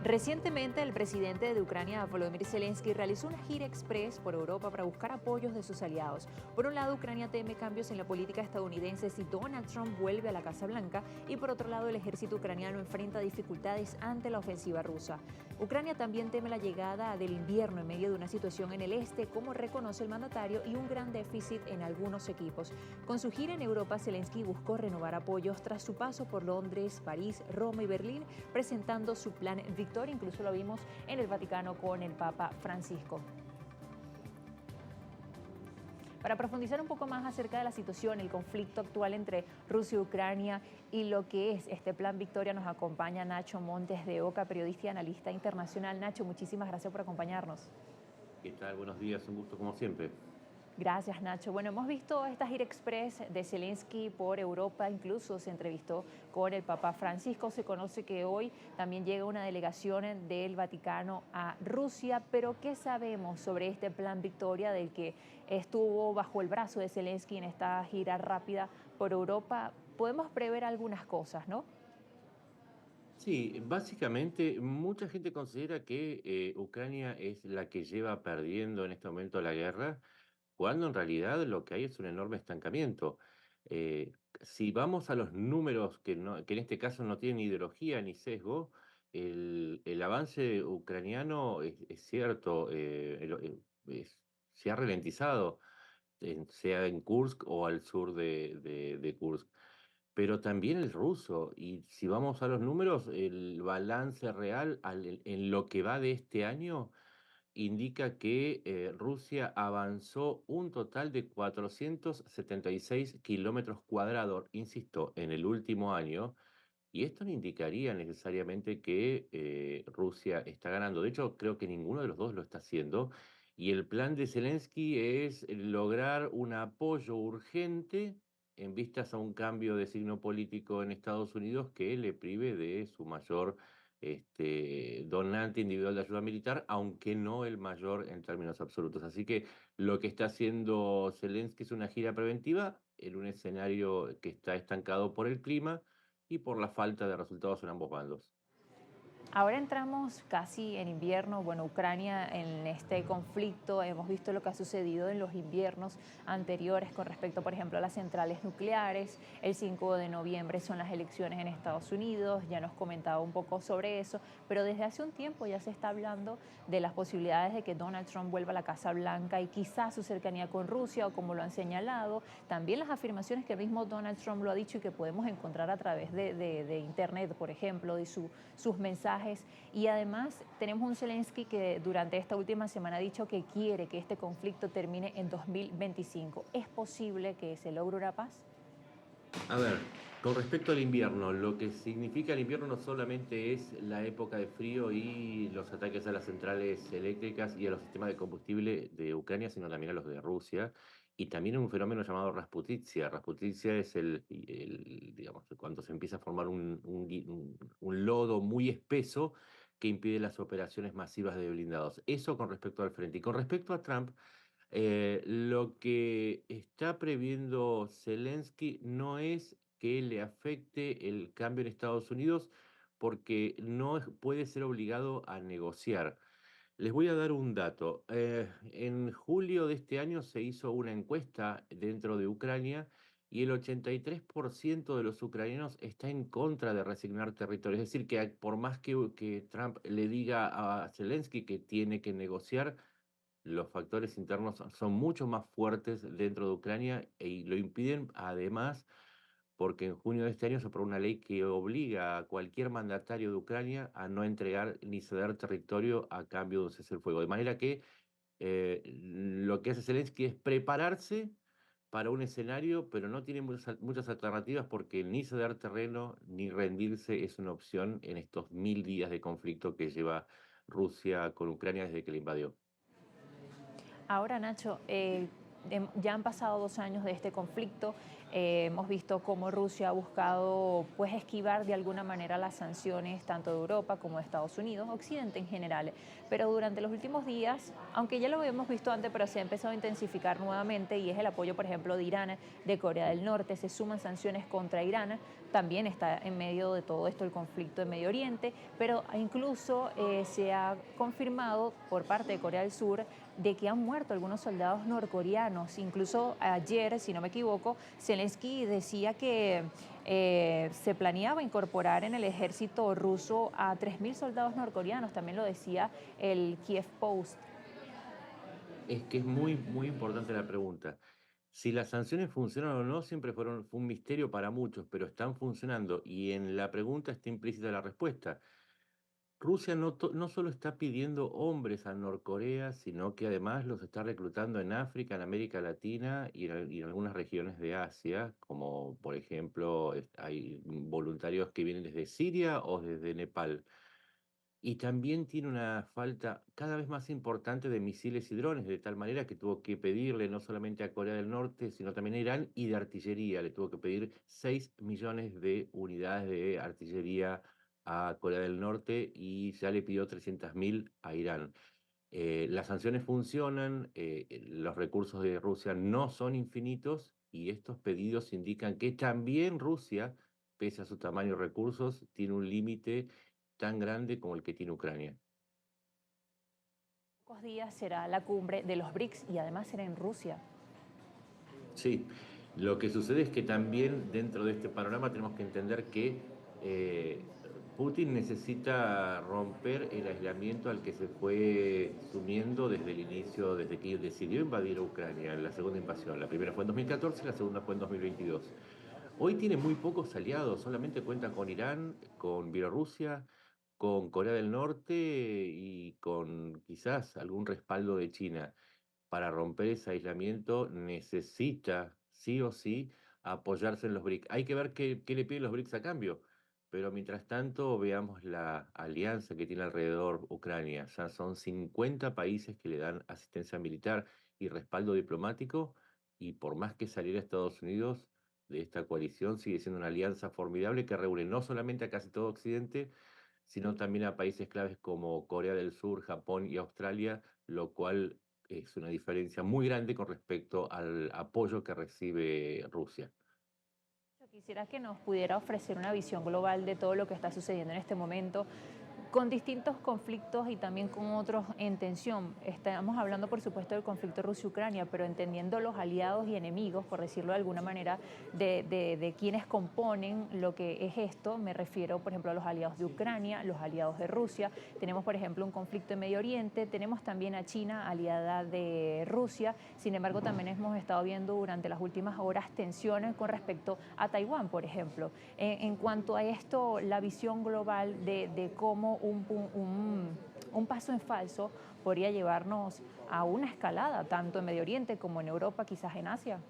Recientemente, el presidente de Ucrania, Volodymyr Zelensky, realizó una gira express por Europa para buscar apoyos de sus aliados. Por un lado, Ucrania teme cambios en la política estadounidense si Donald Trump vuelve a la Casa Blanca, y por otro lado, el ejército ucraniano enfrenta dificultades ante la ofensiva rusa. Ucrania también teme la llegada del invierno en medio de una situación en el este, como reconoce el mandatario, y un gran déficit en algunos equipos. Con su gira en Europa, Zelensky buscó renovar apoyos tras su paso por Londres, París, Roma y Berlín, presentando su plan Victoria. Incluso lo vimos en el Vaticano con el Papa Francisco. Para profundizar un poco más acerca de la situación, el conflicto actual entre Rusia y Ucrania y lo que es este plan Victoria, nos acompaña Nacho Montes de Oca, periodista y analista internacional. Nacho, muchísimas gracias por acompañarnos. ¿Qué tal? Buenos días, un gusto como siempre. Gracias, Nacho. Bueno, hemos visto esta gira express de Zelensky por Europa, incluso se entrevistó con el Papa Francisco. Se conoce que hoy también llega una delegación del Vaticano a Rusia, pero ¿qué sabemos sobre este plan Victoria del que estuvo bajo el brazo de Zelensky en esta gira rápida por Europa? Podemos prever algunas cosas, ¿no? Sí, básicamente mucha gente considera que Ucrania es la que lleva perdiendo en este momento la guerra, cuando en realidad lo que hay es un enorme estancamiento. Eh, si vamos a los números que en este caso no tienen ideología ni sesgo, el avance ucraniano es cierto, se ha ralentizado, sea en Kursk o al sur de Kursk. Pero también el ruso. Y si vamos a los números, el balance real en lo que va de este año indica que Rusia avanzó un total de 476 kilómetros cuadrados, insisto, en el último año. Y esto no indicaría necesariamente que Rusia está ganando. De hecho, creo que ninguno de los dos lo está haciendo. Y el plan de Zelensky es lograr un apoyo urgente en vistas a un cambio de signo político en Estados Unidos que le prive de su mayor donante individual de ayuda militar, aunque no el mayor en términos absolutos. Así que lo que está haciendo Zelensky es una gira preventiva en un escenario que está estancado por el clima y por la falta de resultados en ambos bandos. Ahora entramos casi en invierno. Bueno, Ucrania en este conflicto, hemos visto lo que ha sucedido en los inviernos anteriores con respecto, por ejemplo, a las centrales nucleares. El 5 de noviembre son las elecciones en Estados Unidos, ya nos comentaba un poco sobre eso, pero desde hace un tiempo ya se está hablando de las posibilidades de que Donald Trump vuelva a la Casa Blanca y quizás su cercanía con Rusia, o como lo han señalado, también las afirmaciones que el mismo Donald Trump lo ha dicho y que podemos encontrar a través de Internet, por ejemplo, de sus mensajes. Y además tenemos un Zelensky que durante esta última semana ha dicho que quiere que este conflicto termine en 2025. ¿Es posible que se logre una paz? A ver, con respecto al invierno, lo que significa el invierno no solamente es la época de frío y los ataques a las centrales eléctricas y a los sistemas de combustible de Ucrania, sino también a los de Rusia. Y también un fenómeno llamado Rasputitsia. Rasputitsia es digamos, cuando se empieza a formar un lodo muy espeso que impide las operaciones masivas de blindados. Eso con respecto al frente. Y con respecto a Trump, lo que está previendo Zelensky no es que le afecte el cambio en Estados Unidos porque no puede ser obligado a negociar. Les voy a dar un dato. En julio de este año se hizo una encuesta dentro de Ucrania y el 83% de los ucranianos está en contra de resignar territorio. Es decir, que por más que Trump le diga a Zelensky que tiene que negociar, los factores internos son mucho más fuertes dentro de Ucrania y lo impiden además porque en junio de este año se aprobó una ley que obliga a cualquier mandatario de Ucrania a no entregar ni ceder territorio a cambio de un cese el fuego. De manera que lo que hace Zelensky es prepararse para un escenario, pero no tiene muchas alternativas porque ni ceder terreno ni rendirse es una opción en estos 1000 días de conflicto que lleva Rusia con Ucrania desde que la invadió. Ahora, Nacho, ya han pasado 2 años de este conflicto. Hemos visto cómo Rusia ha buscado pues esquivar de alguna manera las sanciones tanto de Europa como de Estados Unidos, Occidente en general. Pero durante los últimos días, aunque ya lo habíamos visto antes, pero se ha empezado a intensificar nuevamente y es el apoyo, por ejemplo, de Irán, de Corea del Norte, se suman sanciones contra Irán, también está en medio de todo esto el conflicto en Medio Oriente, pero incluso se ha confirmado por parte de Corea del Sur de que han muerto algunos soldados norcoreanos. Incluso ayer, si no me equivoco, Zelensky decía que se planeaba incorporar en el ejército ruso a 3.000 soldados norcoreanos, también lo decía el Kiev Post. Es que es muy importante la pregunta. Si las sanciones funcionan o no, fue un misterio para muchos, pero están funcionando y en la pregunta está implícita la respuesta. Rusia no solo está pidiendo hombres a Norcorea, sino que además los está reclutando en África, en América Latina y en algunas regiones de Asia, como por ejemplo hay voluntarios que vienen desde Siria o desde Nepal. Y también tiene una falta cada vez más importante de misiles y drones, de tal manera que tuvo que pedirle no solamente a Corea del Norte, sino también a Irán y de artillería. Le tuvo que pedir 6 millones de unidades de artillería a Corea del Norte y ya le pidió 300.000 a Irán. Las sanciones funcionan, los recursos de Rusia no son infinitos y estos pedidos indican que también Rusia, pese a su tamaño y recursos, tiene un límite tan grande como el que tiene Ucrania. Pocos días será la cumbre de los BRICS y además será en Rusia. Sí, lo que sucede es que también dentro de este panorama tenemos que entender que eh, Putin necesita romper el aislamiento al que se fue sumiendo desde el inicio, desde que decidió invadir a Ucrania, en la segunda invasión. La primera fue en 2014, la segunda fue en 2022. Hoy tiene muy pocos aliados, solamente cuenta con Irán, con Bielorrusia, con Corea del Norte y con quizás algún respaldo de China. Para romper ese aislamiento necesita, sí o sí, apoyarse en los BRICS. Hay que ver qué le piden los BRICS a cambio, pero mientras tanto veamos la alianza que tiene alrededor Ucrania. Ya son 50 países que le dan asistencia militar y respaldo diplomático, y por más que saliera Estados Unidos de esta coalición, sigue siendo una alianza formidable que reúne no solamente a casi todo Occidente, sino también a países claves como Corea del Sur, Japón y Australia, lo cual es una diferencia muy grande con respecto al apoyo que recibe Rusia. Yo quisiera que nos pudiera ofrecer una visión global de todo lo que está sucediendo en este momento, con distintos conflictos y también con otros en tensión. Estamos hablando, por supuesto, del conflicto Rusia-Ucrania, pero entendiendo los aliados y enemigos, por decirlo de alguna manera, de quienes componen lo que es esto. Me refiero, por ejemplo, a los aliados de Ucrania, los aliados de Rusia. Tenemos, por ejemplo, un conflicto en Medio Oriente. Tenemos también a China, aliada de Rusia. Sin embargo, también hemos estado viendo durante las últimas horas tensiones con respecto a Taiwán, por ejemplo. En cuanto a esto, la visión global de cómo un paso en falso podría llevarnos a una escalada, tanto en Medio Oriente como en Europa, quizás en Asia.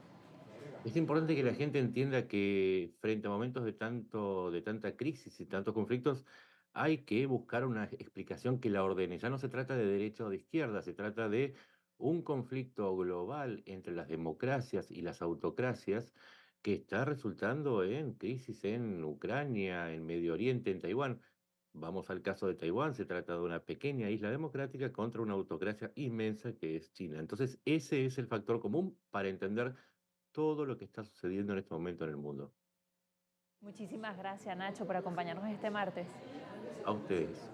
Es importante que la gente entienda que frente a momentos de tanta crisis y tantos conflictos, hay que buscar una explicación que la ordene. Ya no se trata de derecha o de izquierda, se trata de un conflicto global entre las democracias y las autocracias que está resultando en crisis en Ucrania, en Medio Oriente, en Taiwán. Vamos al caso de Taiwán, se trata de una pequeña isla democrática contra una autocracia inmensa que es China. Entonces, ese es el factor común para entender todo lo que está sucediendo en este momento en el mundo. Muchísimas gracias, Nacho, por acompañarnos este martes. A ustedes.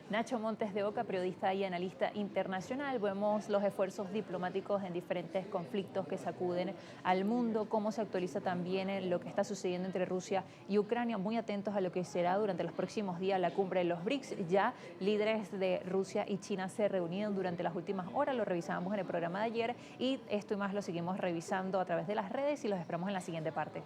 Nacho Montes de Oca, periodista y analista internacional. Vemos los esfuerzos diplomáticos en diferentes conflictos que sacuden al mundo, cómo se actualiza también lo que está sucediendo entre Rusia y Ucrania. Muy atentos a lo que será durante los próximos días la cumbre de los BRICS. Ya líderes de Rusia y China se reunieron durante las últimas horas, lo revisábamos en el programa de ayer y esto y más lo seguimos revisando a través de las redes y los esperamos en la siguiente parte.